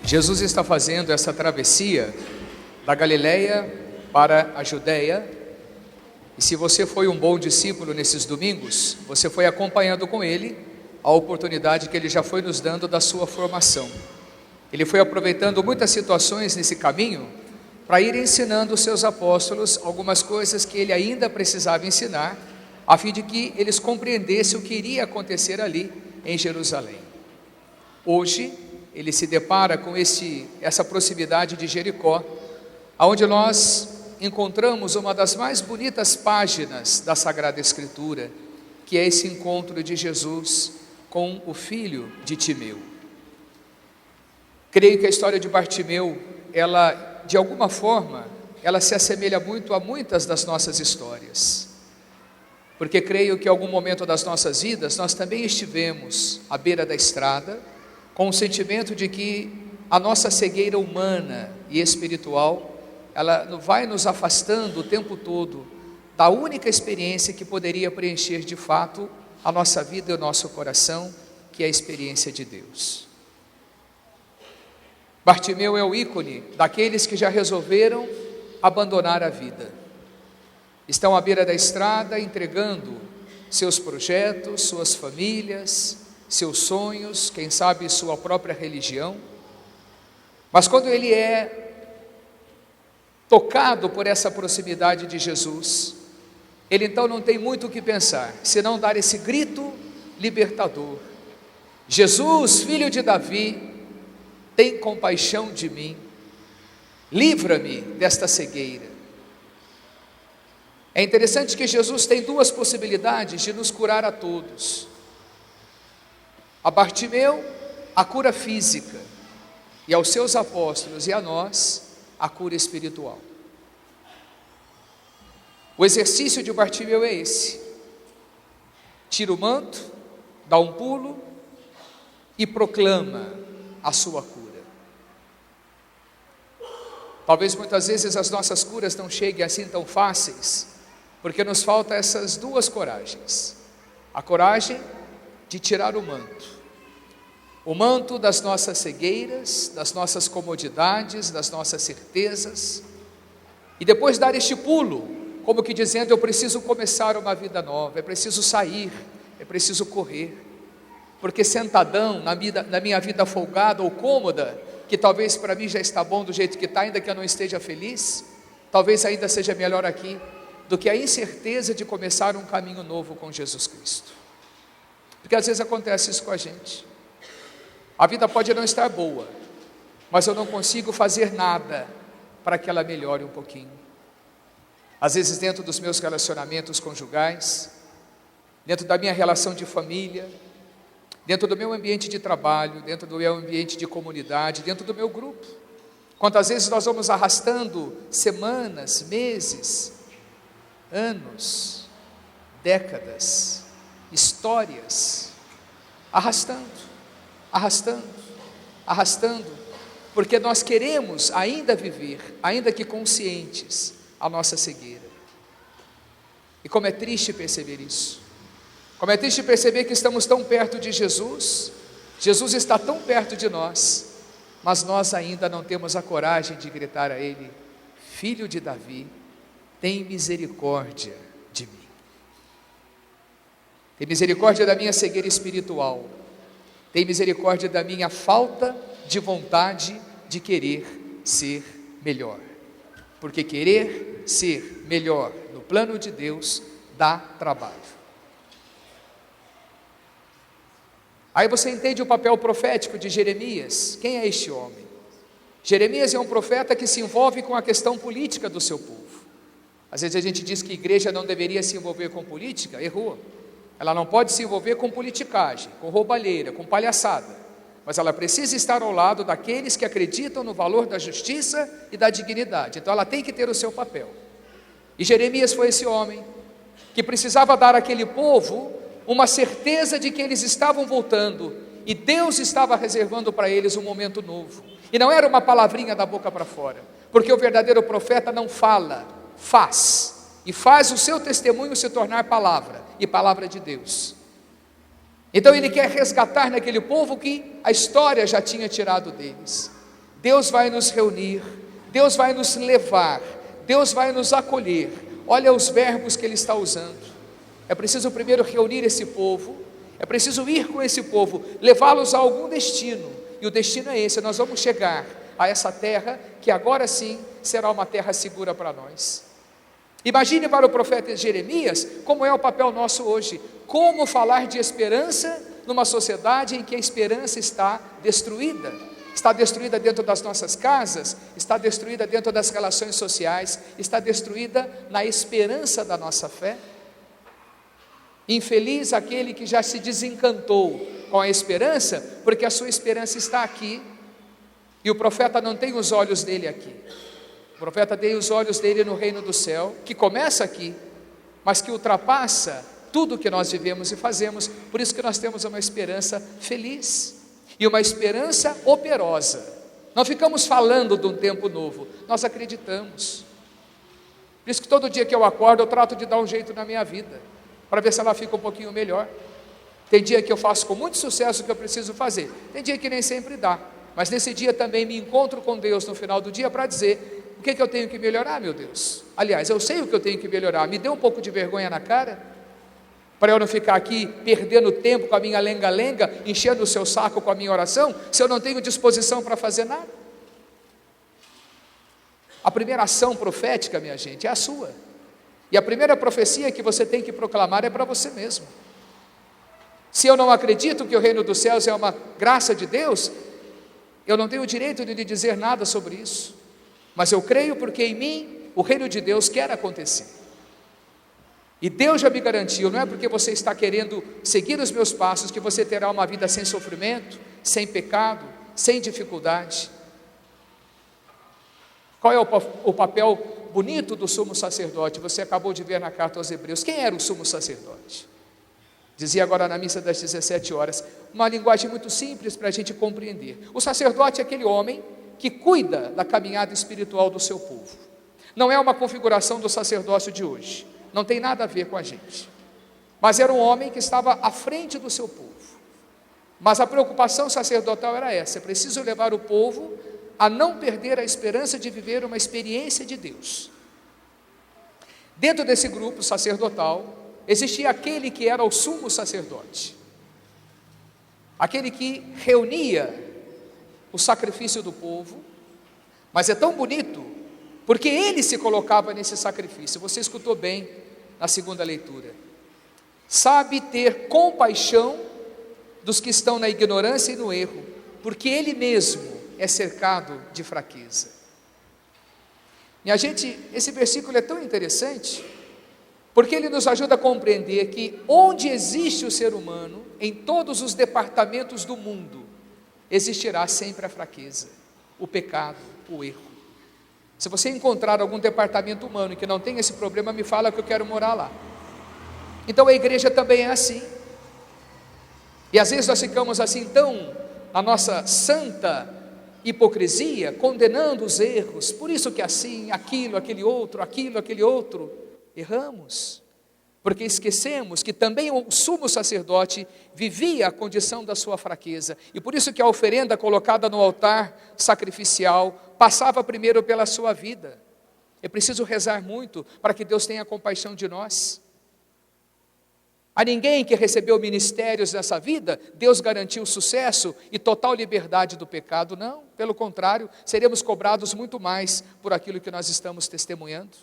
Jesus está fazendo essa travessia da Galileia para a Judéia, e se você foi um bom discípulo nesses domingos, você foi acompanhando com ele a oportunidade que ele já foi nos dando da sua formação. Ele foi aproveitando muitas situações nesse caminho para ir ensinando os seus apóstolos algumas coisas que ele ainda precisava ensinar, a fim de que eles compreendessem o que iria acontecer ali em Jerusalém. Hoje, ele se depara com essa proximidade de Jericó, onde nós encontramos uma das mais bonitas páginas da Sagrada Escritura, que é esse encontro de Jesus com o filho de Timeu. Creio que a história de Bartimeu, ela, de alguma forma, ela se assemelha muito a muitas das nossas histórias, porque creio que em algum momento das nossas vidas, nós também estivemos à beira da estrada, com o sentimento de que a nossa cegueira humana e espiritual, ela vai nos afastando o tempo todo da única experiência que poderia preencher de fato a nossa vida e o nosso coração, que é a experiência de Deus. Bartimeu é o ícone daqueles que já resolveram abandonar a vida. Estão à beira da estrada entregando seus projetos, suas famílias, seus sonhos, quem sabe sua própria religião. Mas quando ele é tocado por essa proximidade de Jesus, ele então não tem muito o que pensar, senão dar esse grito libertador: Jesus, filho de Davi, tem compaixão de mim, livra-me desta cegueira. É interessante que Jesus tem duas possibilidades de nos curar a todos. A Bartimeu, a cura física, e aos seus apóstolos e a nós, a cura espiritual. O exercício de Bartimeu é esse: tira o manto, dá um pulo e proclama a sua cura. Talvez muitas vezes as nossas curas não cheguem assim tão fáceis, porque nos falta essas duas coragens: a coragem de tirar o manto das nossas cegueiras, das nossas comodidades, das nossas certezas, e depois dar este pulo, como que dizendo: eu preciso começar uma vida nova, é preciso sair, é preciso correr, porque sentadão na minha vida folgada ou cômoda, que talvez para mim já está bom do jeito que está, ainda que eu não esteja feliz, talvez ainda seja melhor aqui, do que a incerteza de começar um caminho novo com Jesus Cristo. Porque às vezes acontece isso com a gente. A vida pode não estar boa, mas eu não consigo fazer nada para que ela melhore um pouquinho. Às vezes dentro dos meus relacionamentos conjugais, dentro da minha relação de família, dentro do meu ambiente de trabalho, dentro do meu ambiente de comunidade, dentro do meu grupo. Quantas vezes nós vamos arrastando semanas, meses, anos, décadas, histórias, arrastando, porque nós queremos ainda viver, ainda que conscientes, a nossa cegueira. E como é triste perceber isso, como é triste perceber que estamos tão perto de Jesus, Jesus está tão perto de nós, mas nós ainda não temos a coragem de gritar a Ele: Filho de Davi, tem misericórdia de mim. Tem misericórdia da minha cegueira espiritual, tem misericórdia da minha falta de vontade de querer ser melhor, porque querer ser melhor no plano de Deus dá trabalho. Aí você entende o papel profético de Jeremias. Quem é este homem? Jeremias é um profeta que se envolve com a questão política do seu povo. Às vezes a gente diz que a igreja não deveria se envolver com política, errou. Ela não pode se envolver com politicagem, com roubalheira, com palhaçada, mas ela precisa estar ao lado daqueles que acreditam no valor da justiça e da dignidade. Então ela tem que ter o seu papel. E Jeremias foi esse homem que precisava dar àquele povo uma certeza de que eles estavam voltando e Deus estava reservando para eles um momento novo. E não era uma palavrinha da boca para fora, porque o verdadeiro profeta não fala, faz. E faz o seu testemunho se tornar palavra, e palavra de Deus. Então ele quer resgatar naquele povo que a história já tinha tirado deles. Deus vai nos reunir, Deus vai nos levar, Deus vai nos acolher. Olha os verbos que Ele está usando. É preciso primeiro reunir esse povo, é preciso ir com esse povo, levá-los a algum destino, e o destino é esse: nós vamos chegar a essa terra, que agora sim será uma terra segura para nós. Imagine para o profeta Jeremias, como é o papel nosso hoje, como falar de esperança numa sociedade em que a esperança está destruída dentro das nossas casas, está destruída dentro das relações sociais, está destruída na esperança da nossa fé. Infeliz aquele que já se desencantou com a esperança, porque a sua esperança está aqui, e o profeta não tem os olhos dele aqui. O profeta tem os olhos dele no reino do céu, que começa aqui, mas que ultrapassa tudo o que nós vivemos e fazemos. Por isso que nós temos uma esperança feliz, e uma esperança operosa. Não ficamos falando de um tempo novo, nós acreditamos. Por isso que todo dia que eu acordo, eu trato de dar um jeito na minha vida, para ver se ela fica um pouquinho melhor. Tem dia que eu faço com muito sucesso o que eu preciso fazer, tem dia que nem sempre dá, mas nesse dia também me encontro com Deus no final do dia para dizer: o que eu tenho que melhorar, meu Deus? Aliás, eu sei o que eu tenho que melhorar, me dê um pouco de vergonha na cara, para eu não ficar aqui perdendo tempo com a minha lenga-lenga, enchendo o seu saco com a minha oração, se eu não tenho disposição para fazer nada. A primeira ação profética, minha gente, é a sua, e a primeira profecia que você tem que proclamar é para você mesmo. Se eu não acredito que o reino dos céus é uma graça de Deus, eu não tenho o direito de lhe dizer nada sobre isso, mas eu creio porque em mim o reino de Deus quer acontecer, e Deus já me garantiu. Não é porque você está querendo seguir os meus passos que você terá uma vida sem sofrimento, sem pecado, sem dificuldade. Qual é o papel bonito do sumo sacerdote? Você acabou de ver na carta aos Hebreus. Quem era o sumo sacerdote? Dizia agora na missa das 17 horas, uma linguagem muito simples para a gente compreender. O sacerdote é aquele homem que cuida da caminhada espiritual do seu povo. Não é uma configuração do sacerdócio de hoje, não tem nada a ver com a gente, mas era um homem que estava à frente do seu povo. Mas a preocupação sacerdotal era essa: é preciso levar o povo a não perder a esperança de viver uma experiência de Deus. Dentro desse grupo sacerdotal existia aquele que era o sumo sacerdote, aquele que reunia o sacrifício do povo. Mas é tão bonito, porque ele se colocava nesse sacrifício. Você escutou bem na segunda leitura. Sabe ter compaixão dos que estão na ignorância e no erro, porque ele mesmo é cercado de fraqueza. Minha gente, esse versículo é tão interessante, porque ele nos ajuda a compreender que onde existe o ser humano, em todos os departamentos do mundo, existirá sempre a fraqueza, o pecado, o erro. Se você encontrar algum departamento humano que não tem esse problema, me fala que eu quero morar lá. Então a igreja também é assim. E às vezes nós ficamos assim tão na nossa santa hipocrisia, condenando os erros, por isso que assim, aquilo, aquele outro, erramos, porque esquecemos que também o sumo sacerdote vivia a condição da sua fraqueza, e por isso que a oferenda colocada no altar sacrificial passava primeiro pela sua vida. É preciso rezar muito para que Deus tenha compaixão de nós. A ninguém que recebeu ministérios nessa vida, Deus garantiu sucesso e total liberdade do pecado. Não, pelo contrário, seremos cobrados muito mais por aquilo que nós estamos testemunhando.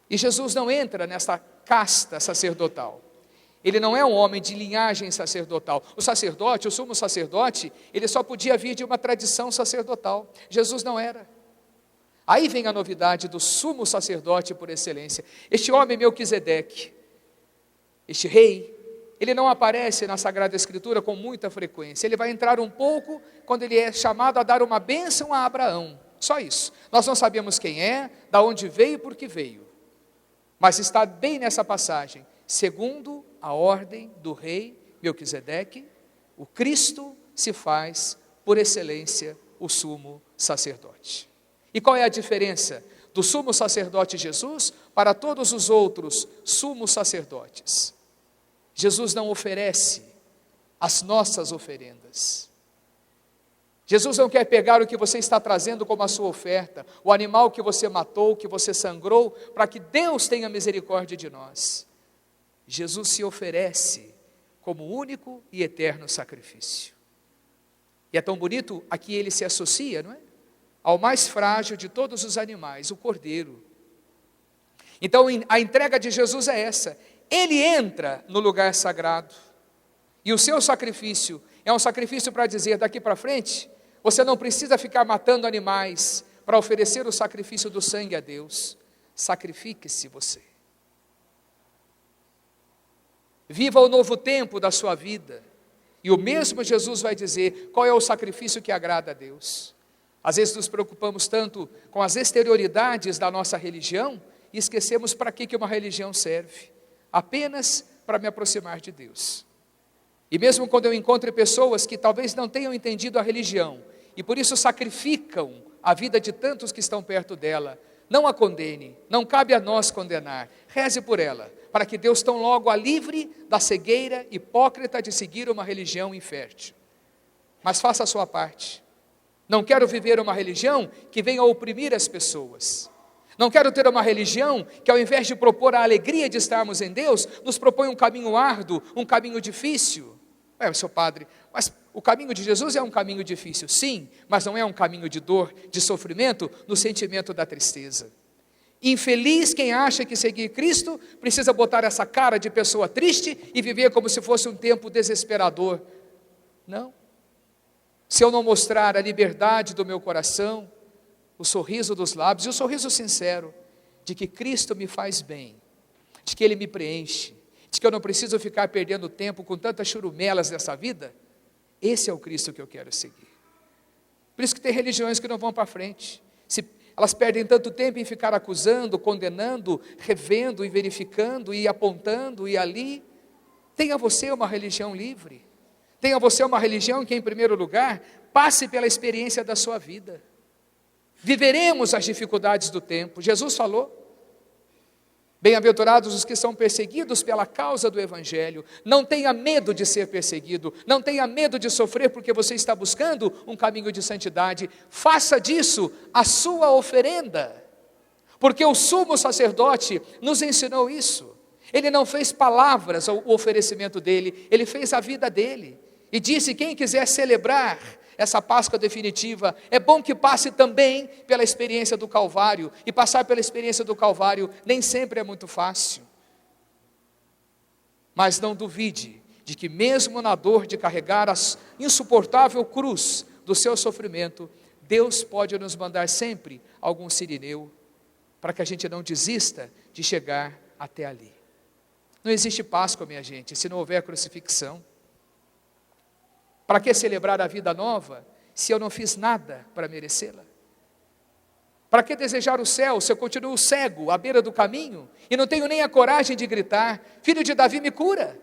E Jesus não entra nessa casta sacerdotal. Ele não é um homem de linhagem sacerdotal. O sacerdote, o sumo sacerdote, ele só podia vir de uma tradição sacerdotal. Jesus não era. Aí vem a novidade do sumo sacerdote por excelência. Este homem Melquisedeque, este rei, ele não aparece na Sagrada Escritura com muita frequência. Ele vai entrar um pouco quando ele é chamado a dar uma bênção a Abraão. Só isso. Nós não sabemos quem é, da onde veio e por que veio. Mas está bem nessa passagem. Segundo a ordem do rei Melquisedeque, o Cristo se faz, por excelência, o sumo sacerdote. E qual é a diferença do sumo sacerdote Jesus para todos os outros sumos sacerdotes? Jesus não oferece as nossas oferendas. Jesus não quer pegar o que você está trazendo como a sua oferta, o animal que você matou, que você sangrou, para que Deus tenha misericórdia de nós. Jesus se oferece como único e eterno sacrifício. E é tão bonito, aqui ele se associa, não é? Ao mais frágil de todos os animais, o cordeiro. Então a entrega de Jesus é essa, ele entra no lugar sagrado, e o seu sacrifício é um sacrifício para dizer, daqui para frente, você não precisa ficar matando animais para oferecer o sacrifício do sangue a Deus. Sacrifique-se você. Viva o novo tempo da sua vida. E o mesmo Jesus vai dizer qual é o sacrifício que agrada a Deus. Às vezes nos preocupamos tanto com as exterioridades da nossa religião e esquecemos para que uma religião serve. Apenas para me aproximar de Deus. E mesmo quando eu encontro pessoas que talvez não tenham entendido a religião e por isso sacrificam a vida de tantos que estão perto dela, não a condene, não cabe a nós condenar, reze por ela, para que Deus tão logo a livre da cegueira hipócrita de seguir uma religião infértil. Mas faça a sua parte. Não quero viver uma religião que venha oprimir as pessoas. Não quero ter uma religião que, ao invés de propor a alegria de estarmos em Deus, nos propõe um caminho árduo, um caminho difícil. Seu padre, mas o caminho de Jesus é um caminho difícil, sim, mas não é um caminho de dor, de sofrimento, no sentimento da tristeza. Infeliz quem acha que seguir Cristo precisa botar essa cara de pessoa triste e viver como se fosse um tempo desesperador. Não. Se eu não mostrar a liberdade do meu coração, o sorriso dos lábios e o sorriso sincero de que Cristo me faz bem, de que Ele me preenche, de que eu não preciso ficar perdendo tempo com tantas churumelas dessa vida, esse é o Cristo que eu quero seguir. Por isso que tem religiões que não vão para frente. Elas perdem tanto tempo em ficar acusando, condenando, revendo e verificando e apontando e ali. Tenha você uma religião livre. Tenha você uma religião que, em primeiro lugar, passe pela experiência da sua vida. Viveremos as dificuldades do tempo. Jesus falou, bem-aventurados os que são perseguidos pela causa do Evangelho. Não tenha medo de ser perseguido, não tenha medo de sofrer porque você está buscando um caminho de santidade. Faça disso a sua oferenda, porque o sumo sacerdote nos ensinou isso. Ele não fez palavras o oferecimento dele, ele fez a vida dele. E disse, quem quiser celebrar essa Páscoa definitiva, é bom que passe também pela experiência do Calvário, e passar pela experiência do Calvário nem sempre é muito fácil. Mas não duvide de que mesmo na dor de carregar a insuportável cruz do seu sofrimento, Deus pode nos mandar sempre algum sirineu, para que a gente não desista de chegar até ali. Não existe Páscoa, minha gente, se não houver crucifixão. Para que celebrar a vida nova, se eu não fiz nada para merecê-la? Para que desejar o céu, se eu continuo cego, à beira do caminho, e não tenho nem a coragem de gritar, filho de Davi, me cura?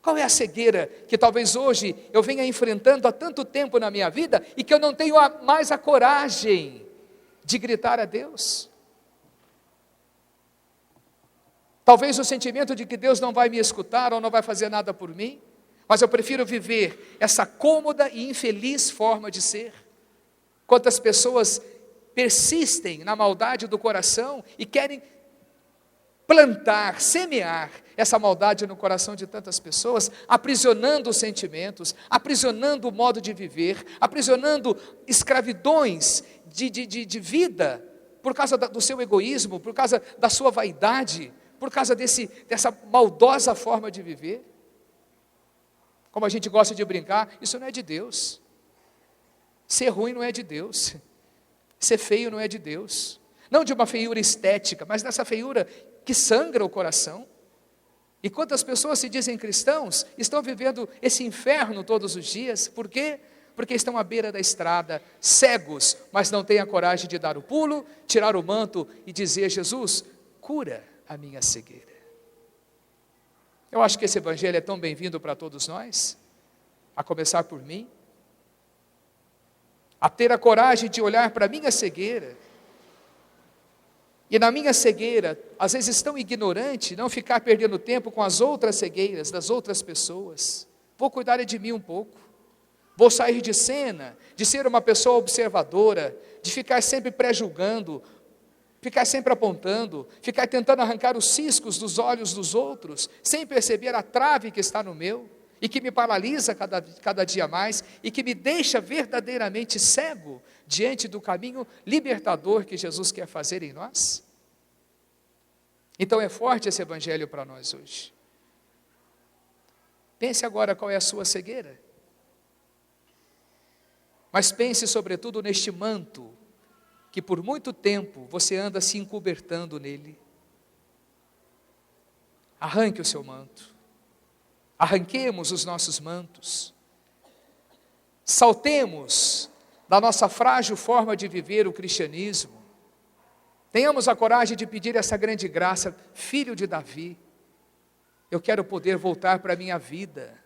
Qual é a cegueira que talvez hoje eu venha enfrentando há tanto tempo na minha vida, e que eu não tenho mais a coragem de gritar a Deus? Talvez o sentimento de que Deus não vai me escutar, ou não vai fazer nada por mim, mas eu prefiro viver essa cômoda e infeliz forma de ser. Quantas pessoas persistem na maldade do coração e querem plantar, semear essa maldade no coração de tantas pessoas, aprisionando os sentimentos, aprisionando o modo de viver, aprisionando escravidões de vida, por causa do seu egoísmo, por causa da sua vaidade, por causa dessa maldosa forma de viver. Como a gente gosta de brincar, isso não é de Deus. Ser ruim não é de Deus. Ser feio não é de Deus. Não de uma feiura estética, mas dessa feiura que sangra o coração. E quantas pessoas se dizem cristãos, estão vivendo esse inferno todos os dias. Por quê? Porque estão à beira da estrada, cegos, mas não têm a coragem de dar o pulo, tirar o manto e dizer, Jesus, cura a minha cegueira. Eu acho que esse evangelho é tão bem-vindo para todos nós, a começar por mim, a ter a coragem de olhar para a minha cegueira, e na minha cegueira, às vezes tão ignorante, não ficar perdendo tempo com as outras cegueiras das outras pessoas. Vou cuidar de mim um pouco, Vou sair de cena, de ser uma pessoa observadora, de ficar sempre pré-julgando, ficar sempre apontando, ficar tentando arrancar os ciscos dos olhos dos outros, sem perceber a trave que está no meu, e que me paralisa cada dia mais, e que me deixa verdadeiramente cego diante do caminho libertador que Jesus quer fazer em nós? Então é forte esse evangelho para nós hoje. Pense agora qual é a sua cegueira. Mas pense sobretudo neste manto, que por muito tempo você anda se encobertando nele. Arranque o seu manto. Arranquemos os nossos mantos. Saltemos da nossa frágil forma de viver o cristianismo. Tenhamos a coragem de pedir essa grande graça, filho de Davi. Eu quero poder voltar para a minha vida.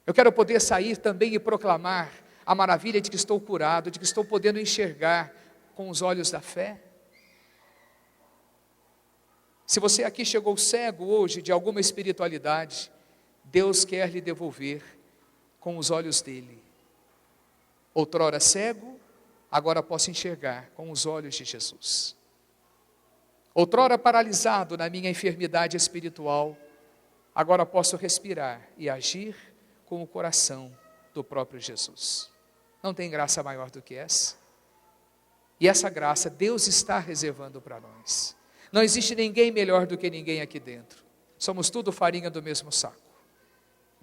Eu quero poder sair também e proclamar a maravilha de que estou curado, de que estou podendo enxergar com os olhos da fé. Se você aqui chegou cego hoje de alguma espiritualidade, Deus quer lhe devolver com os olhos dele. Outrora cego, agora posso enxergar com os olhos de Jesus. Outrora paralisado na minha enfermidade espiritual, agora posso respirar e agir com o coração do próprio Jesus. Não tem graça maior do que essa? E essa graça Deus está reservando para nós. Não existe ninguém melhor do que ninguém aqui dentro. Somos tudo farinha do mesmo saco.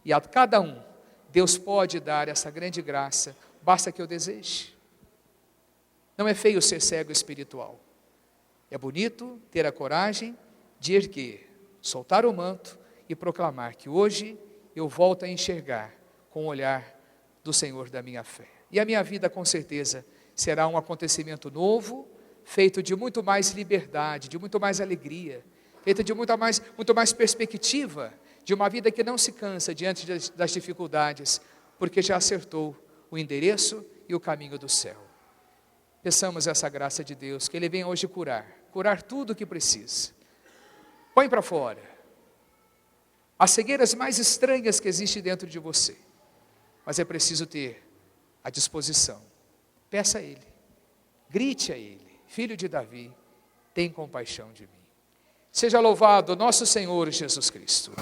E a cada um, Deus pode dar essa grande graça, basta que eu deseje. Não é feio ser cego espiritual. É bonito ter a coragem de erguer, soltar o manto e proclamar que hoje eu volto a enxergar com o olhar do Senhor da minha fé. E a minha vida, com certeza, será um acontecimento novo, feito de muito mais liberdade, de muito mais alegria, feito de muito mais perspectiva, de uma vida que não se cansa diante das dificuldades, porque já acertou o endereço e o caminho do céu. Peçamos essa graça de Deus, que Ele venha hoje curar tudo o que precisa. Põe para fora as cegueiras mais estranhas que existem dentro de você, mas é preciso ter a disposição. Peça a Ele, grite a Ele, filho de Davi, tem compaixão de mim. Seja louvado nosso Senhor Jesus Cristo.